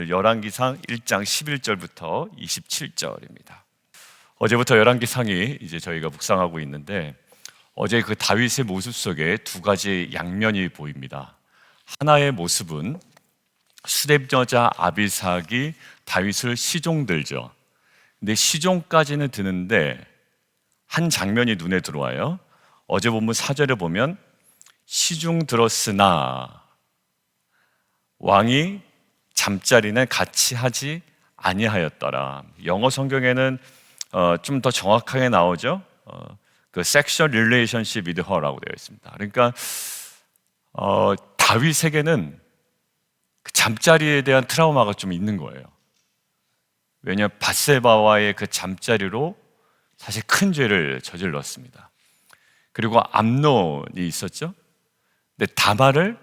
열왕기상 1장 11절부터 27절입니다. 어제부터 열왕기상이 이제 저희가 묵상하고 있는데, 어제 그 다윗의 모습 속에 두 가지 양면이 보입니다. 하나의 모습은 수렙 여자 아비삭이 다윗을 시종 들죠. 근데 시종까지는 드는데 한 장면이 눈에 들어와요. 어제 본문 4절에 보면 시중 들었으나 왕이 잠자리는 같이 하지 아니하였더라. 영어 성경에는 좀 더 정확하게 나오죠. 그 sexual relationship with her라고 되어 있습니다. 그러니까 다윗에게는 그 잠자리에 대한 트라우마가 좀 있는 거예요. 왜냐하면 밧세바와의 그 잠자리로 사실 큰 죄를 저질렀습니다. 그리고 암논이 있었죠. 근데 다말을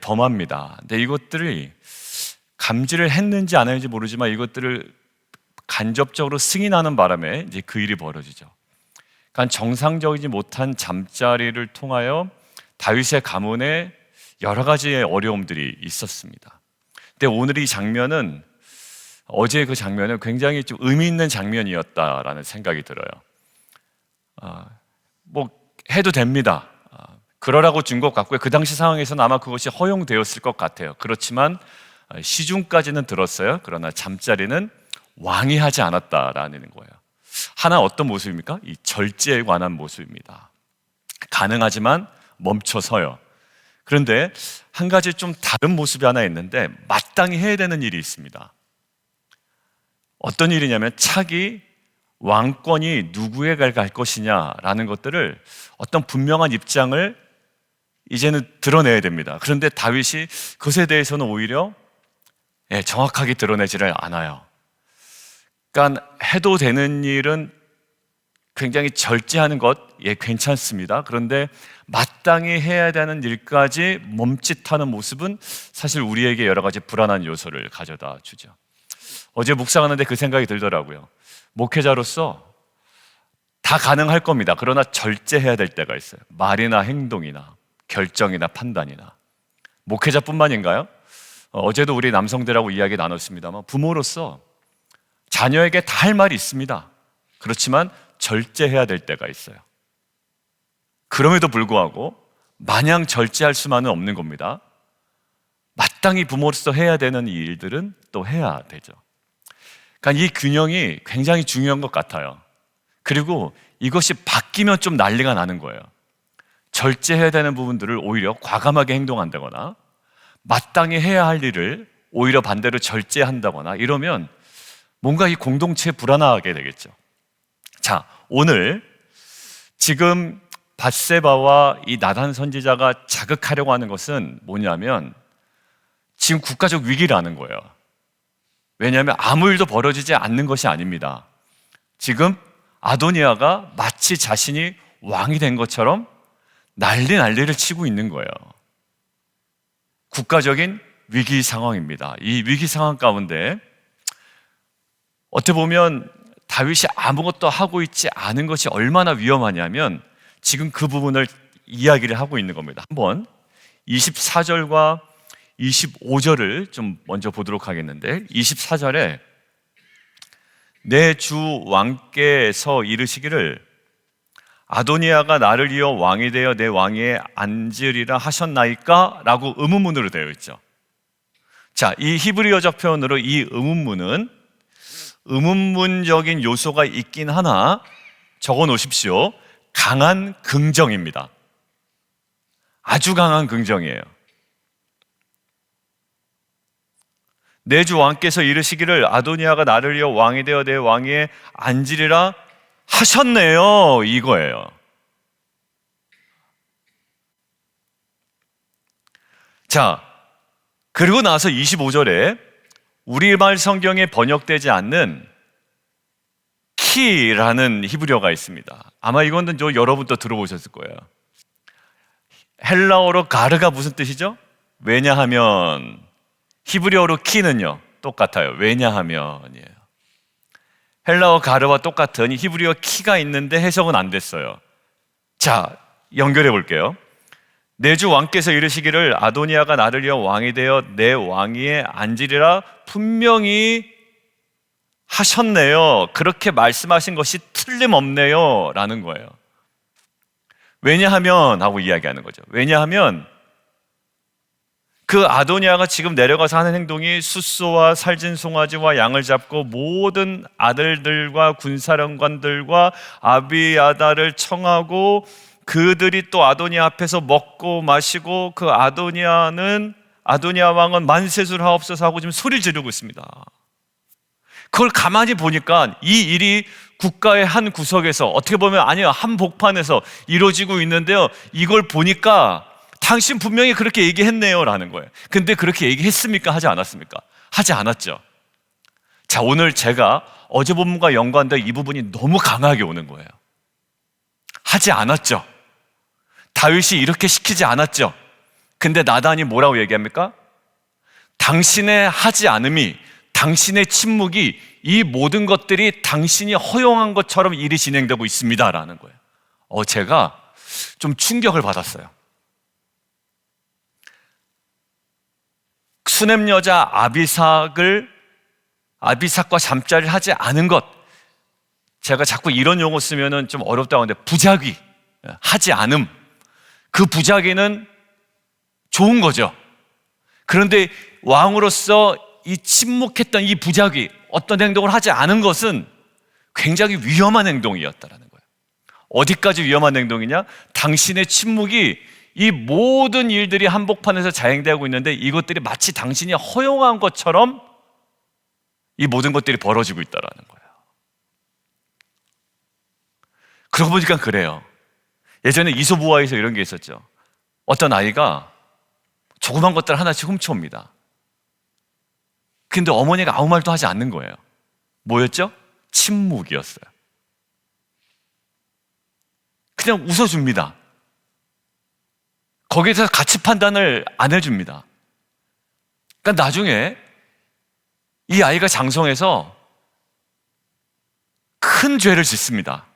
범합니다. 근데 이것들이 감지를 했는지 안 했는지 모르지만 이것들을 간접적으로 승인하는 바람에 이제 그 일이 벌어지죠. 그러니까 정상적이지 못한 잠자리를 통하여 다윗의 가문에 여러 가지의 어려움들이 있었습니다. 근데 오늘 이 장면은, 어제 그 장면은 굉장히 좀 의미 있는 장면이었다라는 생각이 들어요. 뭐 해도 됩니다. 그러라고 준 것 같고요. 그 당시 상황에서는 아마 그것이 허용되었을 것 같아요. 그렇지만 시중까지는 들었어요. 그러나 잠자리는 왕이 하지 않았다라는 거예요. 하나 어떤 모습입니까? 이 절제에 관한 모습입니다. 가능하지만 멈춰서요. 그런데 한 가지 좀 다른 모습이 하나 있는데, 마땅히 해야 되는 일이 있습니다. 어떤 일이냐면 차기 왕권이 누구에게 갈 것이냐라는 것들을 어떤 분명한 입장을 이제는 드러내야 됩니다. 그런데 다윗이 그것에 대해서는 오히려 정확하게 드러내지를 않아요. 그러니까 해도 되는 일은 굉장히 절제하는 것, 괜찮습니다. 그런데 마땅히 해야 되는 일까지 멈칫하는 모습은 사실 우리에게 여러 가지 불안한 요소를 가져다 주죠. 어제 묵상하는데 그 생각이 들더라고요. 목회자로서 다 가능할 겁니다. 그러나 절제해야 될 때가 있어요. 말이나 행동이나 결정이나 판단이나. 목회자뿐만인가요? 어제도 우리 남성들하고 이야기 나눴습니다만, 부모로서 자녀에게 다 할 말이 있습니다. 그렇지만 절제해야 될 때가 있어요. 그럼에도 불구하고 마냥 절제할 수만은 없는 겁니다. 마땅히 부모로서 해야 되는 이 일들은 또 해야 되죠. 그러니까 이 균형이 굉장히 중요한 것 같아요. 그리고 이것이 바뀌면 좀 난리가 나는 거예요. 절제해야 되는 부분들을 오히려 과감하게 행동한다거나, 마땅히 해야 할 일을 오히려 반대로 절제한다거나 이러면 뭔가 이 공동체에 불안하게 되겠죠. 자, 오늘 지금 밧세바와 이 나단 선지자가 자극하려고 하는 것은 뭐냐면, 지금 국가적 위기라는 거예요. 왜냐하면 아무 일도 벌어지지 않는 것이 아닙니다. 지금 아도니아가 마치 자신이 왕이 된 것처럼 난리를 치고 있는 거예요. 국가적인 위기 상황입니다. 이 위기 상황 가운데 어떻게 보면 다윗이 아무것도 하고 있지 않은 것이 얼마나 위험하냐면, 지금 그 부분을 이야기를 하고 있는 겁니다. 한번 24절과 25절을 좀 먼저 보도록 하겠는데, 24절에 내 주 왕께서 이르시기를 아도니아가 나를 이어 왕이 되어 내 왕위에 앉으리라 하셨나이까? 라고 의문문으로 되어 있죠. 자, 이 히브리어적 표현으로 이 의문문은 의문문적인 요소가 있긴 하나 적어 놓으십시오. 강한 긍정입니다. 아주 강한 긍정이에요. 내 주 왕께서 이르시기를 아도니아가 나를 이어 왕이 되어 내 왕위에 앉으리라 하셨네요, 이거예요. 자, 그리고 나서 25절에 우리말 성경에 번역되지 않는 키라는 히브리어가 있습니다. 아마 이거는 여러분도 들어보셨을 거예요. 헬라어로 가르가 무슨 뜻이죠? 왜냐하면. 히브리어로 키는요 똑같아요. 왜냐하면이에요. 헬라어 가르와 똑같은 히브리어 키가 있는데 해석은 안 됐어요. 자, 연결해 볼게요. 내 주 왕께서 이르시기를 아도니아가 나를 이어 왕이 되어 내 왕위에 앉으리라 분명히 하셨네요. 그렇게 말씀하신 것이 틀림없네요 라는 거예요. 왜냐하면 하고 이야기하는 거죠. 왜냐하면 그 아도니아가 지금 내려가서 하는 행동이 숫소와 살진 송아지와 양을 잡고 모든 아들들과 군사령관들과 아비아다를 청하고 그들이 또 아도니아 앞에서 먹고 마시고 그 아도니아 왕은 만세술 하옵소서 하고 지금 소리를 지르고 있습니다. 그걸 가만히 보니까 이 일이 국가의 한 구석에서 어떻게 보면 아니요 한복판에서 이루어지고 있는데요, 이걸 보니까 당신 분명히 그렇게 얘기했네요 라는 거예요. 근데 그렇게 얘기했습니까? 하지 않았습니까? 하지 않았죠. 자, 오늘 제가 어제 본문과 연관된 이 부분이 너무 강하게 오는 거예요. 하지 않았죠. 다윗이 이렇게 시키지 않았죠. 근데 나단이 뭐라고 얘기합니까? 당신의 하지 않음이, 당신의 침묵이 이 모든 것들이 당신이 허용한 것처럼 일이 진행되고 있습니다 라는 거예요. 제가 좀 충격을 받았어요. 수냄 여자 아비삭과 잠자리를 하지 않은 것, 제가 자꾸 이런 용어 쓰면은 좀 어렵다고 하는데 부작위, 하지 않음, 그 부작위는 좋은 거죠. 그런데 왕으로서 이 침묵했던 이 부작위, 어떤 행동을 하지 않은 것은 굉장히 위험한 행동이었다라는 거예요. 어디까지 위험한 행동이냐? 당신의 침묵이 이 모든 일들이 한복판에서 자행되고 있는데 이것들이 마치 당신이 허용한 것처럼 이 모든 것들이 벌어지고 있다는 거예요. 그러고 보니까 그래요. 예전에 이솝우화에서 이런 게 있었죠. 어떤 아이가 조그만 것들 하나씩 훔쳐옵니다. 근데 어머니가 아무 말도 하지 않는 거예요. 뭐였죠? 침묵이었어요. 그냥 웃어줍니다. 거기에서 가치 판단을 안 해줍니다. 그러니까 나중에 이 아이가 장성해서 큰 죄를 짓습니다.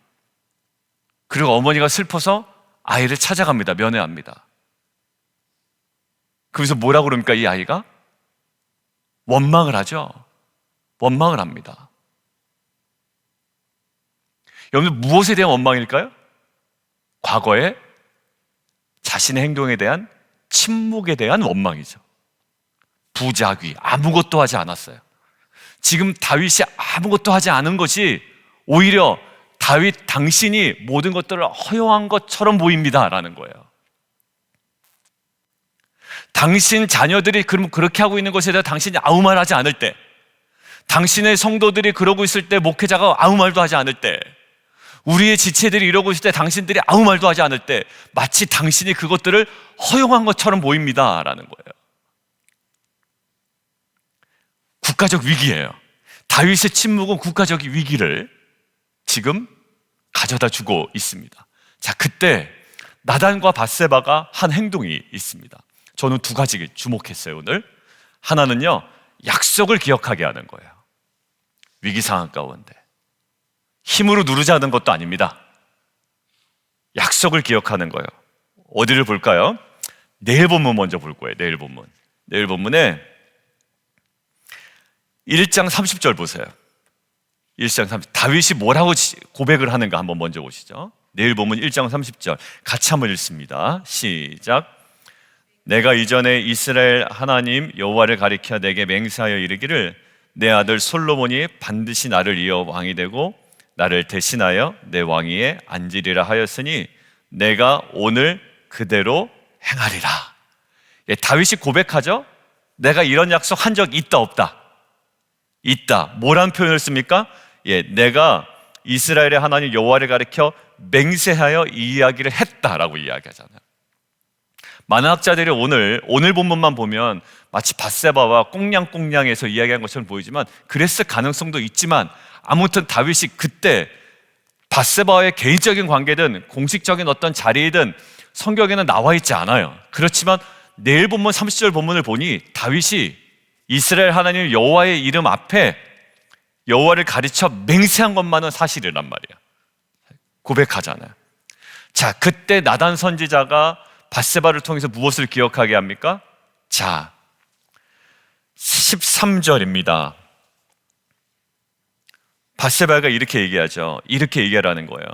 그리고 어머니가 슬퍼서 아이를 찾아갑니다. 면회합니다. 그래서 뭐라고 그럽니까? 이 아이가 원망을 하죠. 원망을 합니다. 여러분, 무엇에 대한 원망일까요? 과거에 자신의 행동에 대한 침묵에 대한 원망이죠. 부작위, 아무것도 하지 않았어요. 지금 다윗이 아무것도 하지 않은 것이 오히려 다윗 당신이 모든 것들을 허용한 것처럼 보입니다 라는 거예요. 당신 자녀들이 그렇게 하고 있는 것에 대해 당신이 아무 말 하지 않을 때, 당신의 성도들이 그러고 있을 때, 목회자가 아무 말도 하지 않을 때, 우리의 지체들이 이러고 있을 때 당신들이 아무 말도 하지 않을 때 마치 당신이 그것들을 허용한 것처럼 보입니다 라는 거예요. 국가적 위기예요. 다윗의 침묵은 국가적 위기를 지금 가져다 주고 있습니다. 자, 그때 나단과 밧세바가 한 행동이 있습니다. 저는 두 가지 주목했어요 오늘. 하나는요, 약속을 기억하게 하는 거예요. 위기 상황 가운데 힘으로 누르자는 것도 아닙니다. 약속을 기억하는 거예요. 어디를 볼까요? 내일 본문 먼저 볼 거예요. 내일 본문에 1장 30절 보세요. 1장 30절 다윗이 뭐라고 고백을 하는가 한번 먼저 보시죠. 내일 본문 1장 30절 같이 한번 읽습니다. 시작. 내가 이전에 이스라엘 하나님 여호와를 가리켜 내게 맹세하여 이르기를 내 아들 솔로몬이 반드시 나를 이어 왕이 되고 나를 대신하여 내 왕위에 앉으리라 하였으니 내가 오늘 그대로 행하리라. 다윗이 고백하죠. 내가 이런 약속 한 적 있다 없다? 있다. 뭐란 표현을 씁니까? 내가 이스라엘의 하나님 여호와를 가리켜 맹세하여 이 이야기를 했다라고 이야기하잖아요. 많은 학자들이 오늘 본문만 보면 마치 밧세바와 꽁냥꽁냥해서 이야기한 것처럼 보이지만 그랬을 가능성도 있지만 아무튼 다윗이 그때 밧세바와의 개인적인 관계든 공식적인 어떤 자리이든 성경에는 나와 있지 않아요. 그렇지만 내일 본문 30절 본문을 보니 다윗이 이스라엘 하나님 여호와의 이름 앞에 여호와를 가르쳐 맹세한 것만은 사실이란 말이에요. 고백하잖아요. 자, 그때 나단 선지자가 밧세바를 통해서 무엇을 기억하게 합니까? 자, 13절입니다. 밧세바가 이렇게 얘기하죠. 이렇게 얘기하라는 거예요.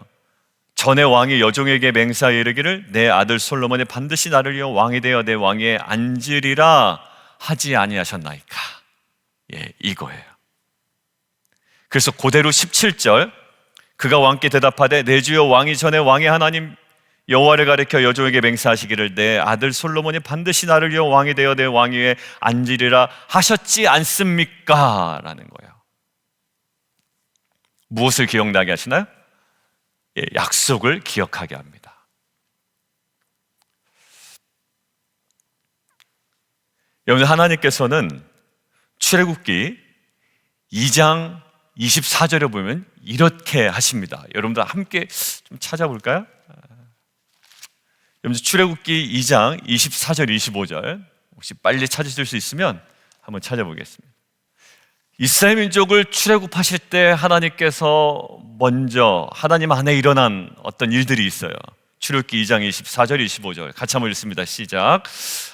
전에 왕이 여종에게 맹세하여 이르기를 내 아들 솔로몬이 반드시 나를 위하여 왕이 되어 내 왕위에 앉으리라 하지 아니하셨나이까. 예, 이거예요. 그래서 그대로 17절, 그가 왕께 대답하되 내 주여 왕이 전에 왕의 하나님 여호와를 가리켜 여종에게 맹세하시기를 내 아들 솔로몬이 반드시 나를 위하여 왕이 되어 내 왕위에 앉으리라 하셨지 않습니까? 라는 거예요. 무엇을 기억나게 하시나요? 예, 약속을 기억하게 합니다. 여러분, 하나님께서는 출애굽기 2장 24절에 보면 이렇게 하십니다. 여러분들 함께 좀 찾아볼까요? 여러분, 출애굽기 2장 24절 25절 혹시 빨리 찾으실 수 있으면 한번 찾아보겠습니다. 이스라엘 민족을 출애굽하실 때 하나님께서 먼저 하나님 안에 일어난 어떤 일들이 있어요. 출애굽기 2장 24절 25절 같이 한번 읽습니다. 시작.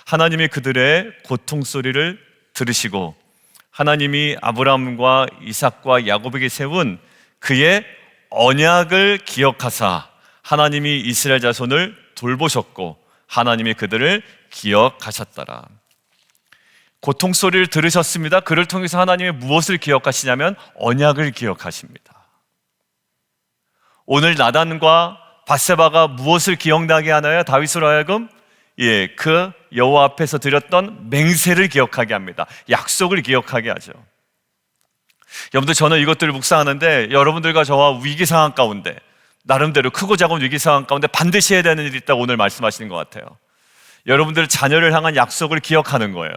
하나님이 그들의 고통 소리를 들으시고 하나님이 아브라함과 이삭과 야곱에게 세운 그의 언약을 기억하사 하나님이 이스라엘 자손을 돌보셨고 하나님이 그들을 기억하셨더라. 고통 소리를 들으셨습니다. 그를 통해서 하나님이 무엇을 기억하시냐면 언약을 기억하십니다. 오늘 나단과 밧세바가 무엇을 기억나게 하나요? 다윗으로 하여금 그 여호와 앞에서 드렸던 맹세를 기억하게 합니다. 약속을 기억하게 하죠. 여러분들, 저는 이것들을 묵상하는데 여러분들과 저와 위기 상황 가운데 나름대로 크고 작은 위기 상황 가운데 반드시 해야 되는 일이 있다고 오늘 말씀하시는 것 같아요. 여러분들 자녀를 향한 약속을 기억하는 거예요.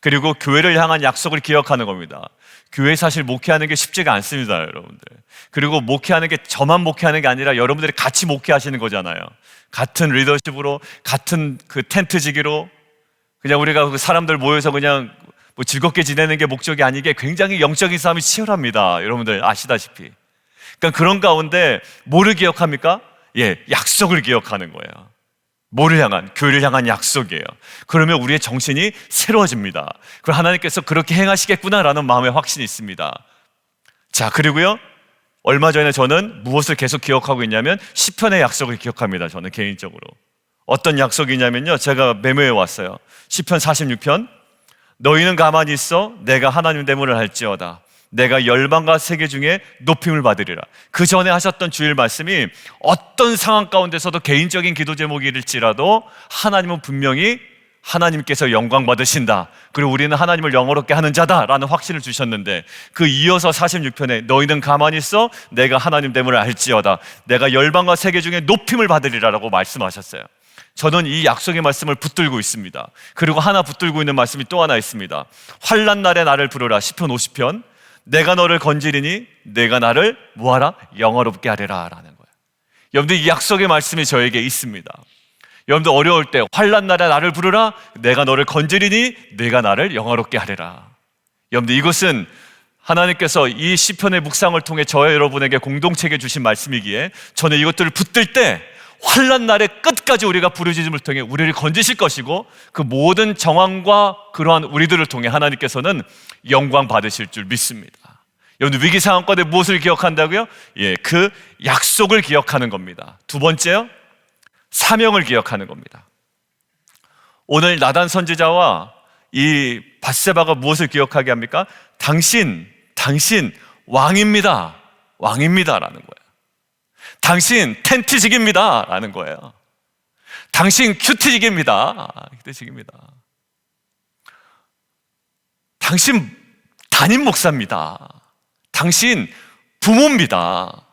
그리고 교회를 향한 약속을 기억하는 겁니다. 교회 사실 목회하는 게 쉽지가 않습니다, 여러분들. 그리고 목회하는 게 저만 목회하는 게 아니라 여러분들이 같이 목회하시는 거잖아요. 같은 리더십으로, 같은 그 텐트지기로 그냥 우리가 그 사람들 모여서 그냥 뭐 즐겁게 지내는 게 목적이 아니게 굉장히 영적인 싸움이 치열합니다. 여러분들 아시다시피. 그러니까 그런 가운데 뭐를 기억합니까? 약속을 기억하는 거예요. 뭐를 향한? 교회를 향한 약속이에요. 그러면 우리의 정신이 새로워집니다. 그럼 하나님께서 그렇게 행하시겠구나라는 마음의 확신이 있습니다. 자, 그리고요, 얼마 전에 저는 무엇을 계속 기억하고 있냐면 시편의 약속을 기억합니다. 저는 개인적으로. 어떤 약속이냐면요, 제가 메모해 왔어요. 시편 46편. 너희는 가만히 있어 내가 하나님 대문을 할지어다. 내가 열방과 세계 중에 높임을 받으리라. 그 전에 하셨던 주일 말씀이 어떤 상황 가운데서도 개인적인 기도 제목일지라도 하나님은 분명히 하나님께서 영광 받으신다. 그리고 우리는 하나님을 영어롭게 하는 자다라는 확신을 주셨는데, 그 이어서 46편에 너희는 가만히 있어 내가 하나님 됨을 알지어다. 내가 열방과 세계 중에 높임을 받으리라라고 말씀하셨어요. 저는 이 약속의 말씀을 붙들고 있습니다. 그리고 하나 붙들고 있는 말씀이 또 하나 있습니다. 환난 날에 나를 부르라. 시편 50편. 내가 너를 건지리니 내가 나를 뭐하라? 영화롭게 하리라 라는 거예요. 여러분들, 이 약속의 말씀이 저에게 있습니다. 여러분들, 어려울 때 환난 날에 나를 부르라. 내가 너를 건지리니 내가 나를 영화롭게 하리라. 여러분들, 이것은 하나님께서 이 시편의 묵상을 통해 저와 여러분에게 공동체에 주신 말씀이기에 저는 이것들을 붙들 때 환난 날의 끝까지 우리가 부르짖음을 통해 우리를 건지실 것이고, 그 모든 정황과 그러한 우리들을 통해 하나님께서는 영광 받으실 줄 믿습니다. 여러분, 위기 상황 가운데 무엇을 기억한다고요? 그 약속을 기억하는 겁니다. 두 번째요, 사명을 기억하는 겁니다. 오늘 나단 선지자와 이 밧세바가 무엇을 기억하게 합니까? 당신 왕입니다. 왕입니다라는 거예요. 당신 텐트직입니다 라는 거예요. 당신 큐티직입니다. 큐티직입니다. 당신 담임 목사입니다. 당신 부모입니다.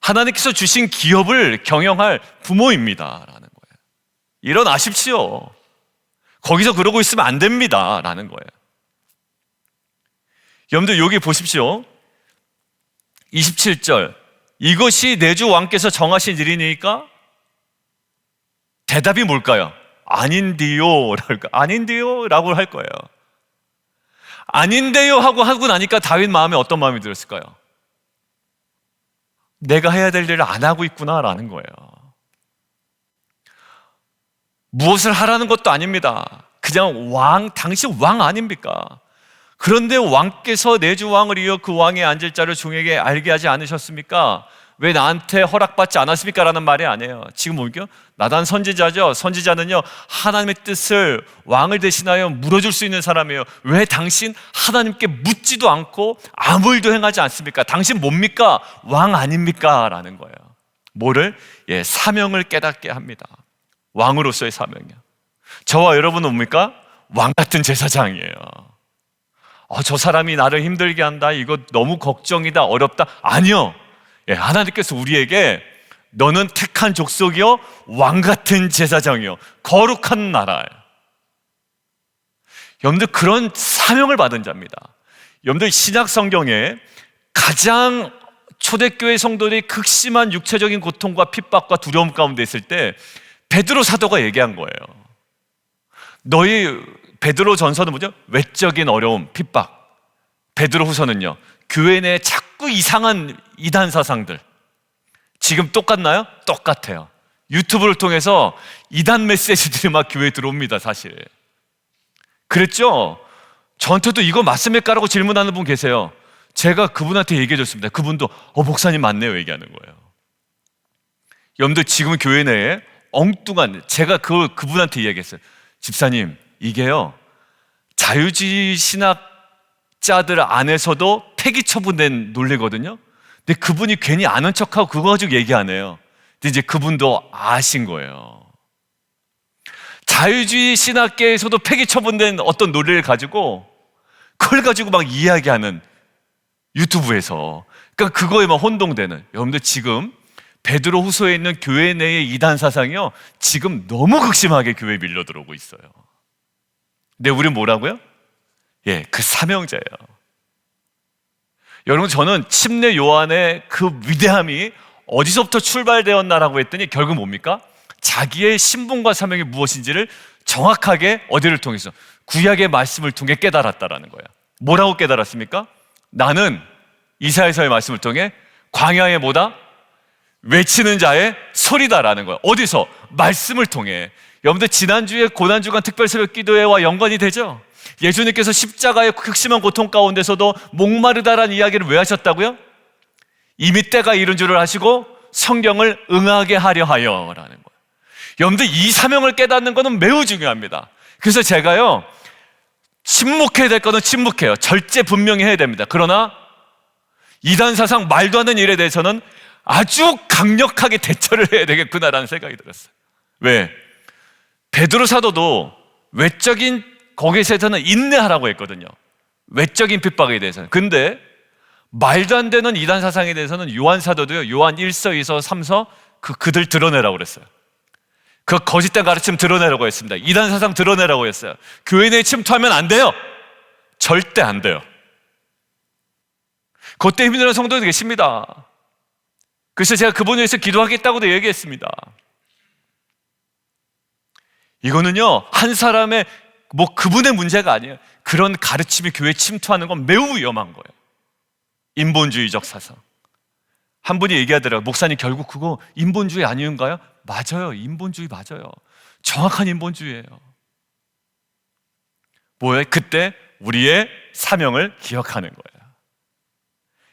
하나님께서 주신 기업을 경영할 부모입니다 라는 거예요. 일어나십시오. 거기서 그러고 있으면 안 됩니다 라는 거예요. 여러분들, 여기 보십시오. 27절. 이것이 내 주 왕께서 정하신 일이니까? 대답이 뭘까요? 아닌데요 라고 할 거예요. 아닌데요 하고 나니까 다윗 마음에 어떤 마음이 들었을까요? 내가 해야 될 일을 안 하고 있구나 라는 거예요. 무엇을 하라는 것도 아닙니다. 그냥 당신 왕 아닙니까? 그런데 왕께서 내주 왕을 이어 그 왕에 앉을 자를 종에게 알게 하지 않으셨습니까? 왜 나한테 허락받지 않았습니까? 라는 말이 아니에요. 지금 뭡니까? 나단 선지자죠. 선지자는요, 하나님의 뜻을 왕을 대신하여 물어줄 수 있는 사람이에요. 왜 당신 하나님께 묻지도 않고 아무 일도 행하지 않습니까? 당신 뭡니까? 왕 아닙니까? 라는 거예요. 뭐를? 사명을 깨닫게 합니다. 왕으로서의 사명이요. 저와 여러분은 뭡니까? 왕 같은 제사장이에요. 저 사람이 나를 힘들게 한다, 이거 너무 걱정이다, 어렵다. 아니요. 하나님께서 우리에게 너는 택한 족속이요, 왕 같은 제사장이요, 거룩한 나라예요. 여러분들 그런 사명을 받은 자입니다. 여러분들 신약 성경에 가장 초대교회 성도들이 극심한 육체적인 고통과 핍박과 두려움 가운데 있을 때 베드로 사도가 얘기한 거예요. 너희 베드로 전서는 뭐죠? 외적인 어려움, 핍박. 베드로 후서는요, 교회 내에 자꾸 이상한 이단 사상들. 지금 똑같나요? 똑같아요. 유튜브를 통해서 이단 메시지들이 막 교회에 들어옵니다, 사실. 그랬죠? 저한테도 이거 맞습니까? 라고 질문하는 분 계세요. 제가 그분한테 얘기해 줬습니다. 그분도 목사님 맞네요 얘기하는 거예요. 여러분들 지금 교회 내에 엉뚱한, 제가 그분한테 이야기했어요. 집사님, 이게요, 자유주의 신학자들 안에서도 폐기 처분된 논리거든요. 근데 그분이 괜히 아는 척하고 그거 가지고 얘기 안 해요. 근데 이제 그분도 아신 거예요. 자유주의 신학계에서도 폐기 처분된 어떤 논리를 가지고 그걸 가지고 막 이야기하는 유튜브에서, 그러니까 그거에 막 혼동되는. 여러분들 지금 베드로 후서에 있는 교회 내의 이단 사상이요, 지금 너무 극심하게 교회에 밀려 들어오고 있어요. 근데 우리 뭐라고요? 그 사명자예요. 여러분, 저는 침례 요한의 그 위대함이 어디서부터 출발되었나라고 했더니 결국 뭡니까? 자기의 신분과 사명이 무엇인지를 정확하게 어디를 통해서? 구약의 말씀을 통해 깨달았다라는 거예요. 뭐라고 깨달았습니까? 나는 이사야서의 말씀을 통해 광야의 뭐다? 외치는 자의 소리다라는 거예요. 어디서? 말씀을 통해. 여러분들 지난주에 고난주간 특별새벽 기도회와 연관이 되죠? 예수님께서 십자가의 극심한 고통 가운데서도 목마르다라는 이야기를 왜 하셨다고요? 이미 때가 이른 줄을 아시고 성경을 응하게 하려 하여라는 거예요. 여러분들 이 사명을 깨닫는 것은 매우 중요합니다. 그래서 제가요, 침묵해야 될 거는 침묵해요. 절제 분명히 해야 됩니다. 그러나 이단 사상 말도 안 되는 일에 대해서는 아주 강력하게 대처를 해야 되겠구나라는 생각이 들었어요. 왜? 베드로 사도도 외적인 거기에서는 인내하라고 했거든요. 외적인 핍박에 대해서는. 근데 말도 안 되는 이단 사상에 대해서는 요한 사도도요, 요한 1서, 2서, 3서 그들 드러내라고 그랬어요. 그 거짓된 가르침 드러내라고 했습니다. 이단 사상 드러내라고 했어요. 교회 내에 침투하면 안 돼요. 절대 안 돼요. 그때 힘들어하는 성도들 계십니다. 그래서 제가 그분을 위해서 기도하겠다고도 얘기했습니다. 이거는요, 한 사람의 그분의 문제가 아니에요. 그런 가르침이 교회에 침투하는 건 매우 위험한 거예요. 인본주의적 사상. 한 분이 얘기하더라고요. 목사님, 결국 그거 인본주의 아니은가요? 맞아요. 인본주의 맞아요. 정확한 인본주의예요. 뭐예요? 그때 우리의 사명을 기억하는 거예요.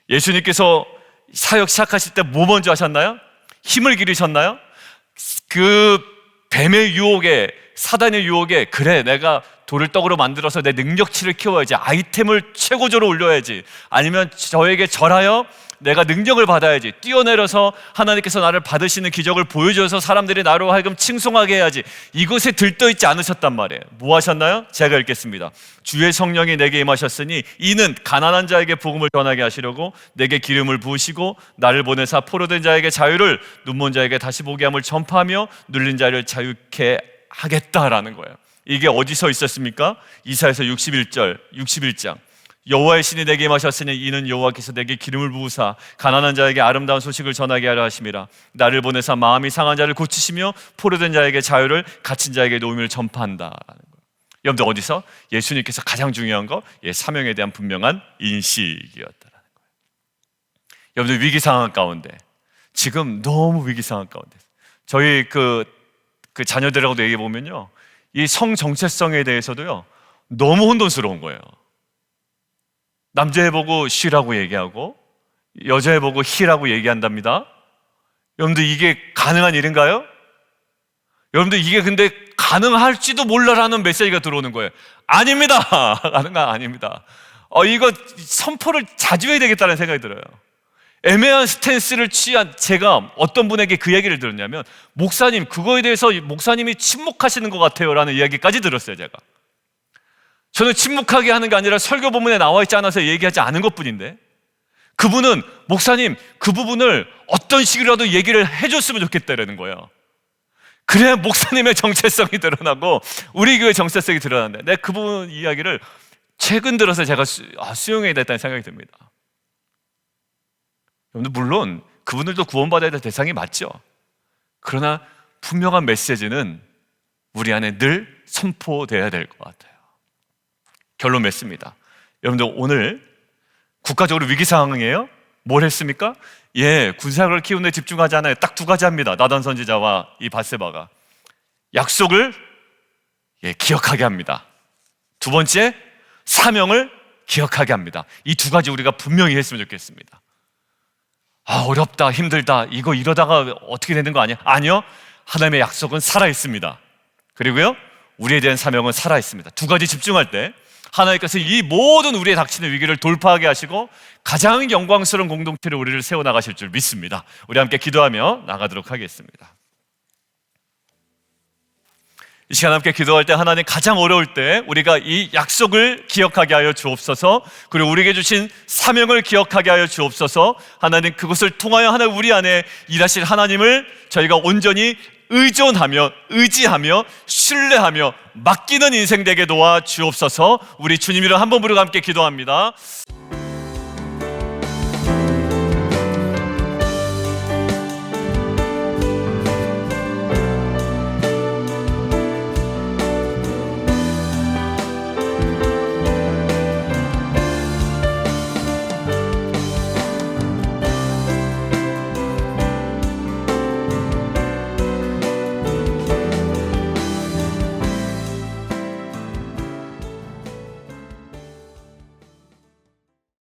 예수님께서 사역 시작하실 때 뭐 먼저 하셨나요? 힘을 기르셨나요? 그 뱀의 유혹에, 사단의 유혹에, 그래, 내가 돌을 떡으로 만들어서 내 능력치를 키워야지, 아이템을 최고조로 올려야지, 아니면 저에게 절하여 내가 능력을 받아야지, 뛰어내려서 하나님께서 나를 받으시는 기적을 보여줘서 사람들이 나로 하여금 칭송하게 해야지, 이것에 들떠있지 않으셨단 말이에요. 뭐 하셨나요? 제가 읽겠습니다. 주의 성령이 내게 임하셨으니 이는 가난한 자에게 복음을 전하게 하시려고 내게 기름을 부으시고 나를 보내사 포로된 자에게 자유를, 눈먼 자에게 다시 보게 함을 전파하며 눌린 자를 자유케 하겠다라는 거예요. 이게 어디서 있었습니까? 이사야서 61장. 여호와의 신이 내게 임하셨으니 이는 여호와께서 내게 기름을 부으사 가난한 자에게 아름다운 소식을 전하게 하려 하심이라. 나를 보내사 마음이 상한 자를 고치시며 포로된 자에게 자유를, 갇힌 자에게 노임을 전파한다라는 거예요. 여러분들 어디서? 예수님께서 가장 중요한 거, 사명에 대한 분명한 인식이었다라는 거예요. 여러분들 위기 상황 가운데, 지금 너무 위기 상황 가운데, 저희 그 자녀들하고도 얘기해 보면요, 이 성 정체성에 대해서도요 너무 혼돈스러운 거예요. 남자애 보고 she라고 얘기하고 여자애 보고 he라고 얘기한답니다. 여러분들 이게 가능한 일인가요? 여러분들 이게 근데 가능할지도 몰라라는 메시지가 들어오는 거예요. 아닙니다. 가능한 아닙니다. 이거 선포를 자주 해야 되겠다는 생각이 들어요. 애매한 스탠스를 취한 제가 어떤 분에게 그 얘기를 들었냐면, 목사님 그거에 대해서 목사님이 침묵하시는 것 같아요 라는 이야기까지 들었어요. 제가 저는 침묵하게 하는 게 아니라 설교 본문에 나와 있지 않아서 얘기하지 않은 것뿐인데, 그분은 목사님 그 부분을 어떤 식으로라도 얘기를 해줬으면 좋겠다라는 거예요. 그래야 목사님의 정체성이 드러나고 우리 교회 정체성이 드러나는데, 내가 그 부분 이야기를 최근 들어서 제가 수용해야 됐다는 생각이 듭니다. 여러분들 물론 그분들도 구원받아야 될 대상이 맞죠. 그러나 분명한 메시지는 우리 안에 늘 선포되어야 될 것 같아요. 결론 맺습니다. 여러분들 오늘 국가적으로 위기 상황이에요. 뭘 했습니까? 군사력을 키우는 데 집중하지 않아요. 딱 두 가지 합니다. 나단 선지자와 이 밧세바가 약속을 기억하게 합니다. 두 번째, 사명을 기억하게 합니다. 이 두 가지 우리가 분명히 했으면 좋겠습니다. 어렵다, 힘들다, 이거 이러다가 어떻게 되는 거 아니야? 아니요, 하나님의 약속은 살아있습니다. 그리고요, 우리에 대한 사명은 살아있습니다. 두 가지 집중할 때 하나님께서 이 모든 우리의 닥치는 위기를 돌파하게 하시고 가장 영광스러운 공동체로 우리를 세워나가실 줄 믿습니다. 우리 함께 기도하며 나가도록 하겠습니다. 이 시간 함께 기도할 때, 하나님 가장 어려울 때 우리가 이 약속을 기억하게 하여 주옵소서, 그리고 우리에게 주신 사명을 기억하게 하여 주옵소서. 하나님 그것을 통하여 하나님 우리 안에 일하실 하나님을 저희가 온전히 의존하며 의지하며 신뢰하며 맡기는 인생 되게 도와 주옵소서. 우리 주님 이름 한번 부르고 함께 기도합니다.